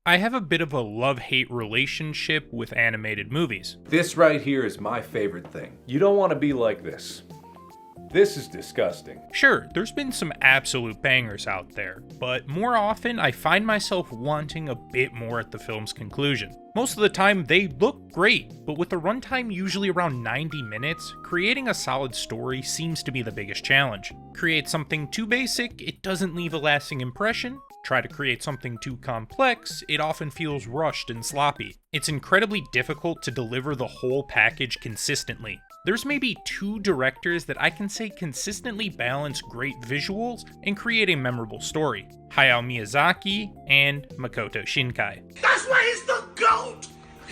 I have a bit of a love-hate relationship with animated movies. This right here is my favorite thing. You don't want to be like this. This is disgusting. Sure, there's been some absolute bangers out there, but more often I find myself wanting a bit more at the film's conclusion. Most of the time they look great, but with a runtime usually around 90 minutes, creating a solid story seems to be the biggest challenge. Create something too basic, it doesn't leave a lasting impression. Try to create something too complex, it often feels rushed and sloppy. It's incredibly difficult to deliver the whole package consistently. There's maybe 2 directors that I can say consistently balance great visuals and create a memorable story: Hayao Miyazaki and Makoto Shinkai. That's why he's the GOAT!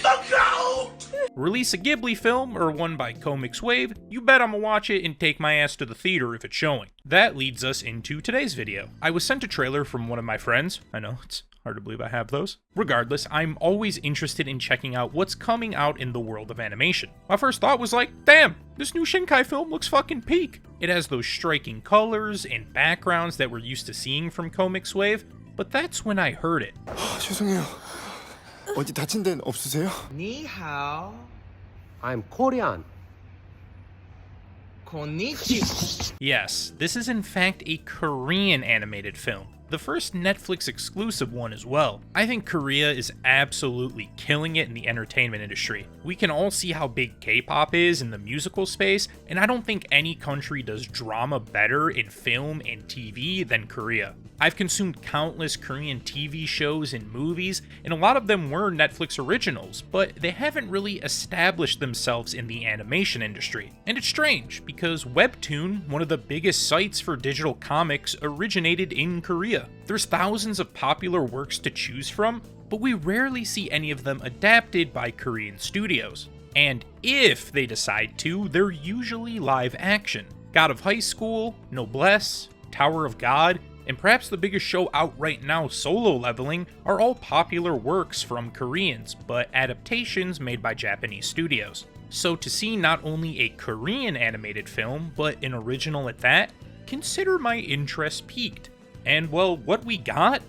The GOAT! Release a Ghibli film or one by Comics Wave, you bet I'ma watch it and take my ass to the theater if it's showing. That leads us into today's video. I was sent a trailer from one of my friends. I know, it's hard to believe I have those. Regardless, I'm always interested in checking out what's coming out in the world of animation. My first thought was like, damn, this new Shinkai film looks fucking peak. It has those striking colors and backgrounds that we're used to seeing from Comics Wave, but that's when I heard it. 죄송해요. 어디 다친 데는 없으세요? Ni hao. I'm Korean. Konnichiwa. Yes, this is in fact a Korean animated film. The first Netflix exclusive one as well. I think Korea is absolutely killing it in the entertainment industry. We can all see how big K-pop is in the musical space, and I don't think any country does drama better in film and TV than Korea. I've consumed countless Korean TV shows and movies, and a lot of them were Netflix originals, but they haven't really established themselves in the animation industry. And it's strange, because Webtoon, one of the biggest sites for digital comics, originated in Korea. There's thousands of popular works to choose from, but we rarely see any of them adapted by Korean studios. And if they decide to, they're usually live action. God of High School, Noblesse, Tower of God, and perhaps the biggest show out right now, Solo Leveling, are all popular works from Koreans, but adaptations made by Japanese studios. So to see not only a Korean animated film, but an original at that, consider my interest piqued. And well, what we got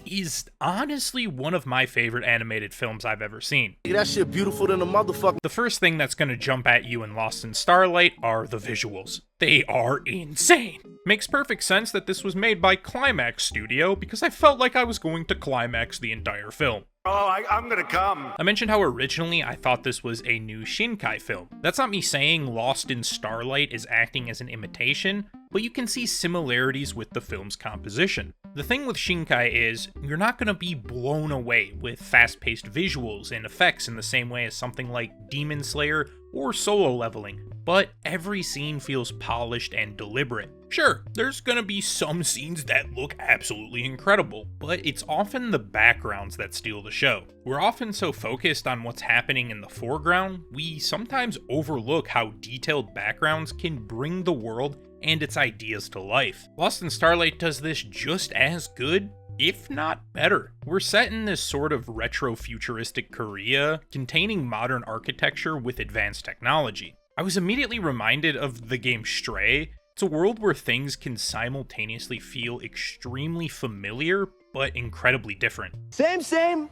is honestly one of my favorite animated films I've ever seen. That shit beautiful than a motherfucker. The first thing that's gonna jump at you in Lost in Starlight are the visuals. They are insane. Makes perfect sense that this was made by Climax Studio because I felt like I was going to climax the entire film. Oh, I'm gonna come. I mentioned how originally I thought this was a new Shinkai film. That's not me saying Lost in Starlight is acting as an imitation, but you can see similarities with the film's composition. The thing with Shinkai is, you're not going to be blown away with fast-paced visuals and effects in the same way as something like Demon Slayer or Solo Leveling, but every scene feels polished and deliberate. Sure, there's gonna be some scenes that look absolutely incredible, but it's often the backgrounds that steal the show. We're often so focused on what's happening in the foreground, we sometimes overlook how detailed backgrounds can bring the world and its ideas to life. Lost in Starlight does this just as good, if not better. We're set in this sort of retro-futuristic Korea, containing modern architecture with advanced technology. I was immediately reminded of the game Stray. It's a world where things can simultaneously feel extremely familiar, but incredibly different. Same,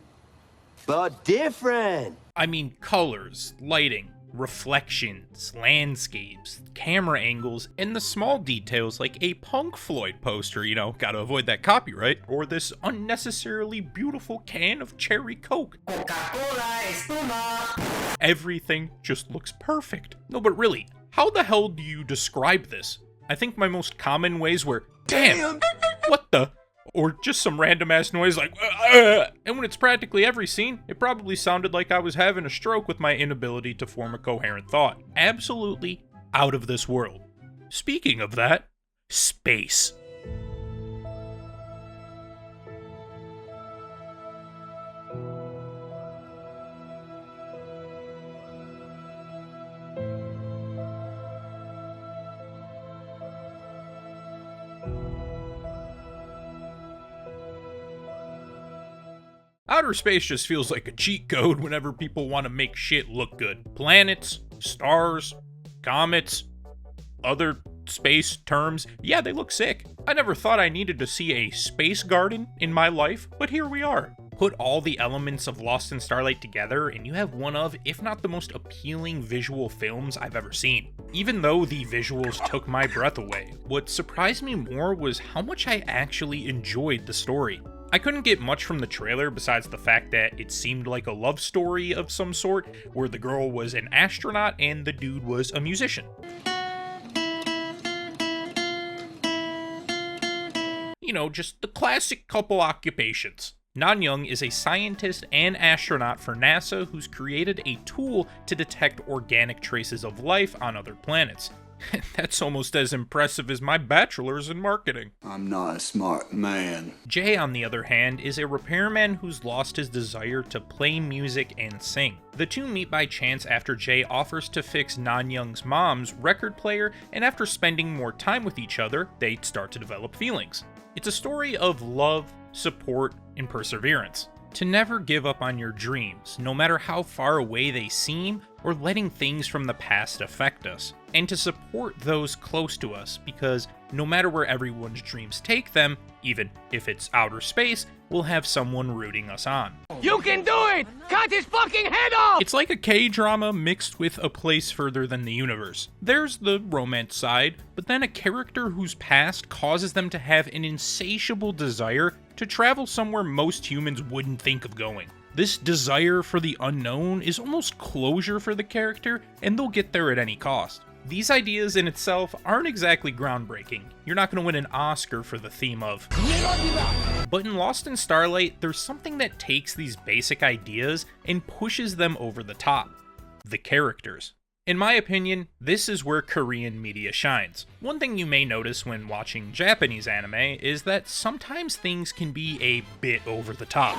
but different. I mean, colors, lighting, reflections, landscapes, camera angles, and the small details like a Punk Floyd poster, gotta avoid that copyright, or this unnecessarily beautiful can of cherry Coke. Coca-Cola Espuma. Everything just looks perfect. No, but really, how the hell do you describe this? I think my most common ways were, damn, what the? Or just some random ass noise like, and when it's practically every scene, it probably sounded like I was having a stroke with my inability to form a coherent thought. Absolutely out of this world. Speaking of that, space. Outer space just feels like a cheat code whenever people want to make shit look good. Planets, stars, comets, other space terms, yeah, they look sick. I never thought I needed to see a space garden in my life, but here we are. Put all the elements of Lost in Starlight together, and you have one of, if not the most appealing visual films I've ever seen. Even though the visuals took my breath away, what surprised me more was how much I actually enjoyed the story. I couldn't get much from the trailer besides the fact that it seemed like a love story of some sort, where the girl was an astronaut and the dude was a musician. You know, just the classic couple occupations. Nan-young is a scientist and astronaut for NASA who's created a tool to detect organic traces of life on other planets. That's almost as impressive as my bachelor's in marketing. I'm not a smart man. Jay, on the other hand, is a repairman who's lost his desire to play music and sing. The two meet by chance after Jay offers to fix Nan-young's mom's record player, and after spending more time with each other, they start to develop feelings. It's a story of love, support, and perseverance. To never give up on your dreams, no matter how far away they seem, or letting things from the past affect us. And to support those close to us, because no matter where everyone's dreams take them, even if it's outer space, we'll have someone rooting us on. You can do it! Cut his fucking head off! It's like a K-drama mixed with A Place Further Than the Universe. There's the romance side, but then a character whose past causes them to have an insatiable desire to travel somewhere most humans wouldn't think of going. This desire for the unknown is almost closure for the character, and they'll get there at any cost. These ideas in itself aren't exactly groundbreaking. You're not going to win an Oscar for the theme of. But in Lost in Starlight, there's something that takes these basic ideas and pushes them over the top. The characters. In my opinion, this is where Korean media shines. One thing you may notice when watching Japanese anime is that sometimes things can be a bit over the top.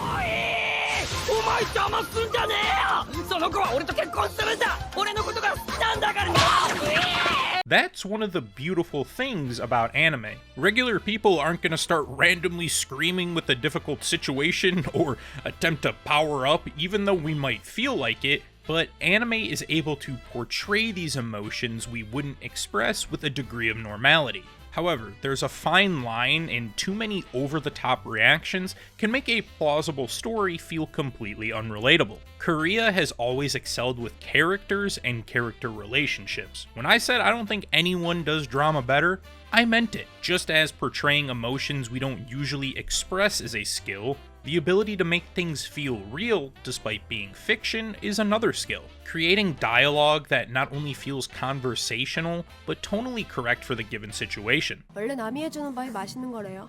That's one of the beautiful things about anime. Regular people aren't going to start randomly screaming with a difficult situation or attempt to power up even though we might feel like it, but anime is able to portray these emotions we wouldn't express with a degree of normality. However, there's a fine line, and too many over-the-top reactions can make a plausible story feel completely unrelatable. Korea has always excelled with characters and character relationships. When I said I don't think anyone does drama better, I meant it. Just as portraying emotions we don't usually express is a skill, the ability to make things feel real despite being fiction is another skill. Creating dialogue that not only feels conversational, but tonally correct for the given situation. 원래 남이 해주는 밥이 맛있는 거래요.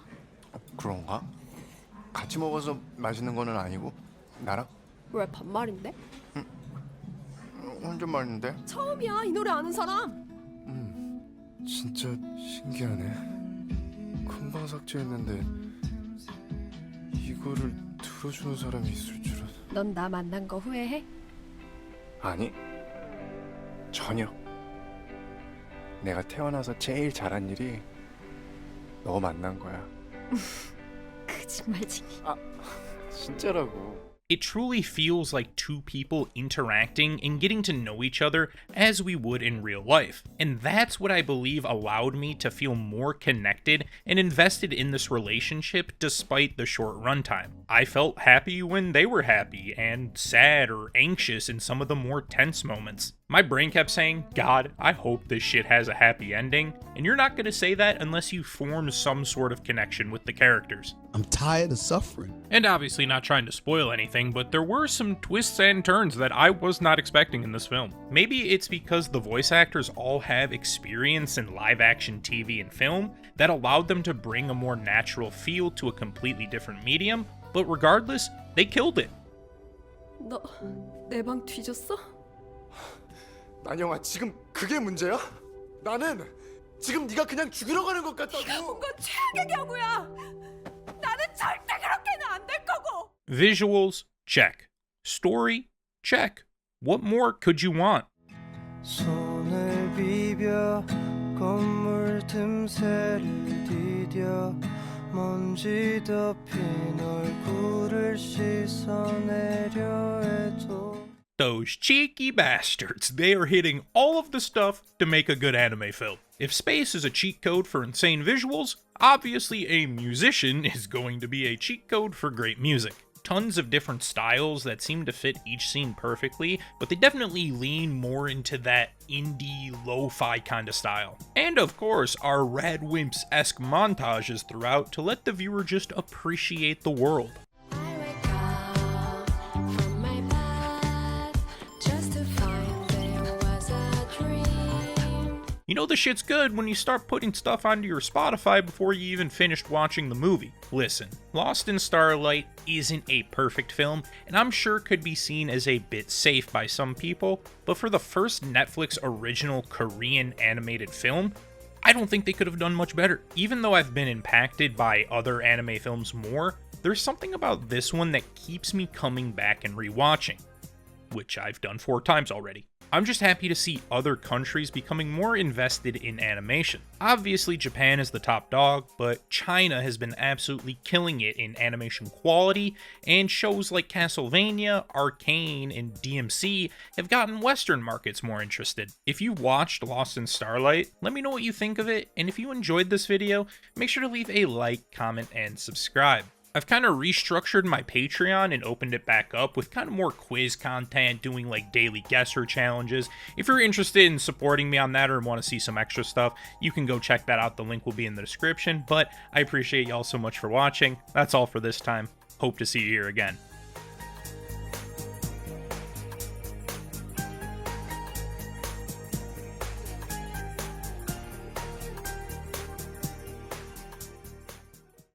그런가? 같이 먹어서 맛있는 거는 아니고 나랑? 왜 반말인데? 혼잣말인데? 처음이야 이 노래 아는 사람. 진짜 신기하네. 금방 삭제했는데 이거를 들어주는 사람이 있을 줄은. 넌 나 만난 거 후회해? 아니, 전혀. 내가 태어나서 제일 잘한 일이 너 만난 거야. 거짓말쟁이. 아, 진짜라고. It truly feels like two people interacting and getting to know each other as we would in real life. And that's what I believe allowed me to feel more connected and invested in this relationship despite the short runtime. I felt happy when they were happy and sad or anxious in some of the more tense moments. My brain kept saying, God, I hope this shit has a happy ending, and you're not going to say that unless you form some sort of connection with the characters. I'm tired of suffering. And obviously not trying to spoil anything, but there were some twists and turns that I was not expecting in this film. Maybe it's because the voice actors all have experience in live-action TV and film that allowed them to bring a more natural feel to a completely different medium, but regardless, they killed it. 너 내 방 뒤졌어? 난영아, 지금 그게 문제야? 나는 지금 네가 그냥 죽이러 가는 것 같다고. 그건 최악의 경우야. 나는 절대 그렇게는 안 될 거고. Visuals, check. Story, check. What more could you want? 손을 비벼 건물 틈새를 디뎌 먼지 덮인 얼굴을 씻어내려 해도 Those cheeky bastards. They are hitting all of the stuff to make a good anime film. If space is a cheat code for insane visuals, obviously a musician is going to be a cheat code for great music. tons of different styles that seem to fit each scene perfectly, but they definitely lean more into that indie lo-fi kind of style. And of course, our Rad Wimps-esque montages throughout to let the viewer just appreciate the world. You know the shit's good when you start putting stuff onto your Spotify before you even finished watching the movie. Listen, Lost in Starlight isn't a perfect film, and I'm sure could be seen as a bit safe by some people, but for the first Netflix original Korean animated film, I don't think they could have done much better. Even though I've been impacted by other anime films more, there's something about this one that keeps me coming back and rewatching, which I've done 4 times already. I'm just happy to see other countries becoming more invested in animation. Obviously, Japan is the top dog, but China has been absolutely killing it in animation quality, and shows like Castlevania, Arcane, and DMC have gotten Western markets more interested. If you watched Lost in Starlight, let me know what you think of it, and if you enjoyed this video, make sure to leave a like, comment, and subscribe. I've kind of restructured my Patreon and opened it back up with kind of more quiz content, doing like daily guesser challenges. If you're interested in supporting me on that or want to see some extra stuff, you can go check that out. The link will be in the description, but I appreciate y'all so much for watching. That's all for this time. Hope to see you here again.